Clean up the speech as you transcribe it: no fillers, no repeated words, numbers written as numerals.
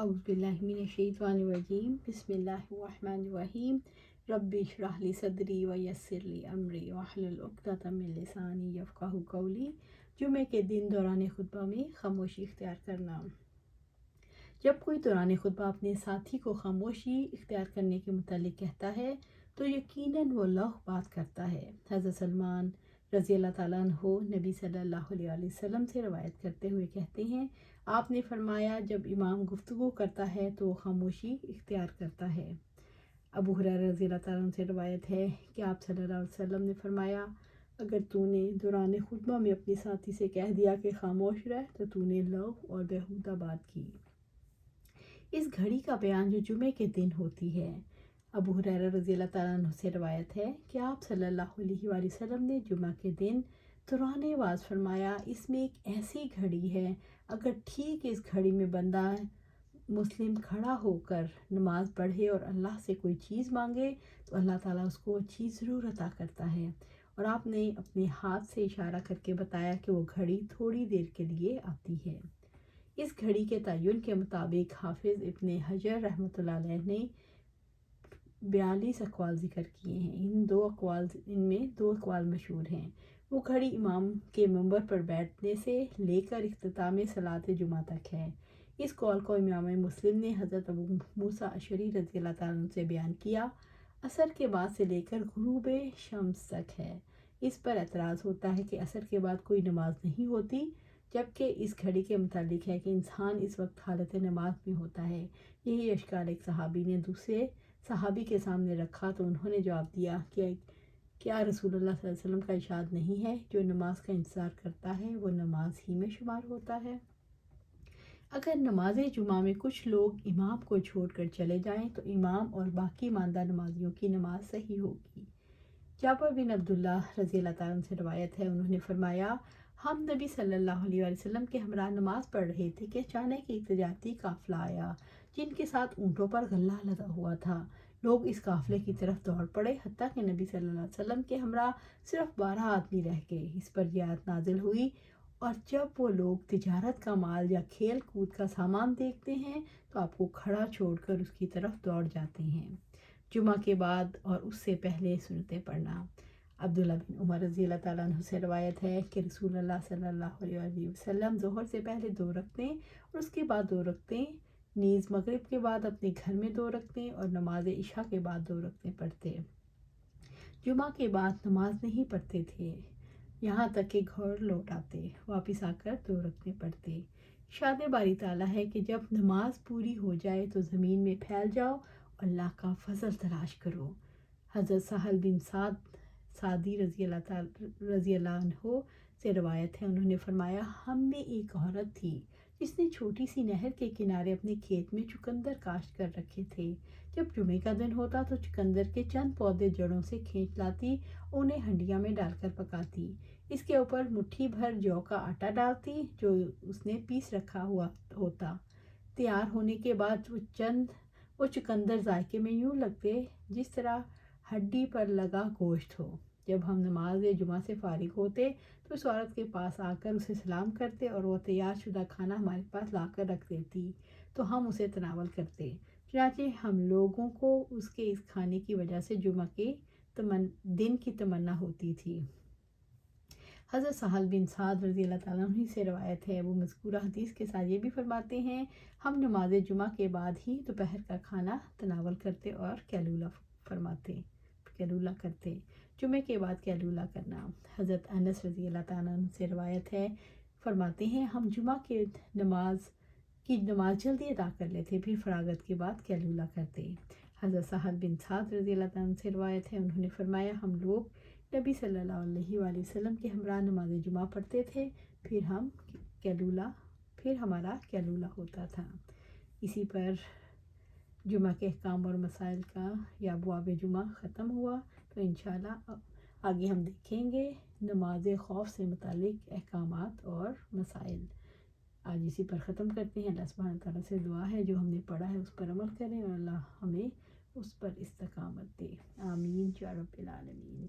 اعوذ باللہ من الشیطان الرجیم بسم اللہ الرحمن الرحیم رب اشرح لی صدری ویسر لی امری واحلل عقدۃ من لسانی یفقہوا قولی۔ جمعے کے دن دوران خطبہ میں خاموشی اختیار کرنا۔ جب کوئی دوران خطبہ اپنے ساتھی کو خاموشی اختیار کرنے کے متعلق کہتا ہے تو یقیناً وہ لغو بات کرتا ہے۔ حضرت سلمان رضی اللہ تعالیٰ عنہ نبی صلی اللہ علیہ وسلم سے روایت کرتے ہوئے کہتے ہیں، آپ نے فرمایا جب امام گفتگو کرتا ہے تو وہ خاموشی اختیار کرتا ہے۔ ابو ہریرہ رضی اللہ تعالیٰ عنہ سے روایت ہے کہ آپ صلی اللہ علیہ وسلم نے فرمایا، اگر تو نے دوران خطبہ میں اپنے ساتھی سے کہہ دیا کہ خاموش رہ تو تو نے لغو اور بیہودہ بات کی۔ اس گھڑی کا بیان جو جمعے کے دن ہوتی ہے۔ ابو ہریرہ رضی اللہ تعالیٰ عنہ سے روایت ہے کہ آپ صلی اللہ علیہ وآلہ وسلم نے جمعہ کے دن دوران واعظ فرمایا، اس میں ایک ایسی گھڑی ہے، اگر ٹھیک اس گھڑی میں بندہ مسلم کھڑا ہو کر نماز پڑھے اور اللہ سے کوئی چیز مانگے تو اللہ تعالیٰ اس کو وہ چیز ضرور عطا کرتا ہے۔ اور آپ نے اپنے ہاتھ سے اشارہ کر کے بتایا کہ وہ گھڑی تھوڑی دیر کے لیے آتی ہے۔ اس گھڑی کے تعین کے مطابق حافظ ابن حجر رحمۃ اللہ علیہ نے 42 اقوال ذکر کیے ہیں۔ ان میں دو اقوال مشہور ہیں۔ وہ گھڑی امام کے منبر پر بیٹھنے سے لے کر اختتام صلاۃ جمعہ تک ہے۔ اس قول کو امام مسلم نے حضرت ابو موسیٰ اشعری رضی اللہ تعالیٰ عنہ سے بیان کیا، عصر کے بعد سے لے کر غروب شمس تک ہے۔ اس پر اعتراض ہوتا ہے کہ عصر کے بعد کوئی نماز نہیں ہوتی، جبکہ اس گھڑی کے متعلق ہے کہ انسان اس وقت حالت نماز میں ہوتا ہے۔ یہی اشکال ایک صحابی نے دوسرے صحابی کے سامنے رکھا تو انہوں نے جواب دیا کہ کیا رسول اللہ صلی اللہ علیہ وسلم کا ارشاد نہیں ہے، جو نماز کا انتظار کرتا ہے وہ نماز ہی میں شمار ہوتا ہے۔ اگر نماز جمعہ میں کچھ لوگ امام کو چھوڑ کر چلے جائیں تو امام اور باقی ماندہ نمازیوں کی نماز صحیح ہوگی۔ جابر بن عبداللہ رضی اللہ تعالیٰ عنہ سے روایت ہے، انہوں نے فرمایا، ہم نبی صلی اللہ علیہ وآلہ وسلم کے ہمراہ نماز پڑھ رہے تھے کہ اچانک ایک تجارتی قافلہ آیا جن کے ساتھ اونٹوں پر غلہ لدا ہوا تھا۔ لوگ اس قافلے کی طرف دوڑ پڑے حتیٰ کہ نبی صلی اللہ علیہ وسلم کے ہمراہ صرف 12 آدمی رہ گئے۔ اس پر یہ آیت نازل ہوئی، اور جب وہ لوگ تجارت کا مال یا کھیل کود کا سامان دیکھتے ہیں تو آپ کو کھڑا چھوڑ کر اس کی طرف دوڑ جاتے ہیں۔ جمعہ کے بعد اور اس سے پہلے سنتیں پڑھنا۔ عبداللہ بن عمر رضی اللہ تعالیٰ عنہ سے روایت ہے کہ رسول اللہ صلی اللہ علیہ وآلہ وسلم ظہر سے پہلے 2 رکعتیں اور اس کے بعد 2 رکعتیں، نیز مغرب کے بعد اپنے گھر میں 2 رکعتیں اور نماز عشاء کے بعد 2 رکعتیں پڑھتے۔ جمعہ کے بعد نماز نہیں پڑھتے تھے یہاں تک کہ گھر لوٹ آتے، واپس آ کر 2 رکعتیں پڑھتے۔ ارشاد باری تعالیٰ ہے کہ جب نماز پوری ہو جائے تو زمین میں پھیل جاؤ اور اللہ کا فضل تلاش کرو۔ حضرت سہل بن سعدی رضی اللہ عنہ سے روایت ہے، انہوں نے فرمایا، ہم میں ایک عورت تھی جس نے چھوٹی سی نہر کے کنارے اپنے کھیت میں چقندر کاشت کر رکھے تھے۔ جب جمعے کا دن ہوتا تو چقندر کے چند پودے جڑوں سے کھینچ لاتی، انہیں ہنڈیا میں ڈال کر پکاتی، اس کے اوپر مٹھی بھر جو کا آٹا ڈالتی جو اس نے پیس رکھا ہوا ہوتا۔ تیار ہونے کے بعد وہ چقندر ذائقے میں یوں لگتے جس طرح ہڈی پر لگا گوشت ہو۔ جب ہم نماز جمعہ سے فارغ ہوتے تو اس عورت کے پاس آ کر اسے سلام کرتے اور وہ تیار شدہ کھانا ہمارے پاس لا کر رکھ دیتی تو ہم اسے تناول کرتے۔ چنانچہ ہم لوگوں کو اس کے اس کھانے کی وجہ سے جمعہ کے دن کی تمنا ہوتی تھی۔ حضرت سہل بن سعد رضی اللہ تعالیٰ عنہ سے روایت ہے، وہ مذکورہ حدیث کے ساتھ یہ بھی فرماتے ہیں، ہم نماز جمعہ کے بعد ہی دوپہر کا کھانا تناول کرتے اور کیلولہ کرتے۔ جمعے کے بعد کیلولہ کرنا۔ حضرت انس رضی اللہ تعالیٰ عنہ سے روایت ہے، فرماتے ہیں، ہم جمعہ کی نماز جلدی ادا کر لیتے پھر فراغت کے بعد کیلولہ کرتے۔ حضرت سہل بن سعد رضی اللہ تعالیٰ عنہ سے روایت ہے، انہوں نے فرمایا، ہم لوگ نبی صلی اللہ علیہ وآلہ وسلم کے ہمراہ نماز جمعہ پڑھتے تھے پھر ہمارا کیلولہ ہوتا تھا۔ اسی پر جمعہ کے احکام اور مسائل کا یا ابواب جمعہ ختم ہوا، تو انشاءاللہ آگے ہم دیکھیں گے نماز خوف سے متعلق احکامات اور مسائل۔ آج اسی پر ختم کرتے ہیں۔ اللہ سبحانہ تعالیٰ سے دعا ہے جو ہم نے پڑھا ہے اس پر عمل کریں اور اللہ ہمیں اس پر استقامت دے۔ آمین یا رب العالمین۔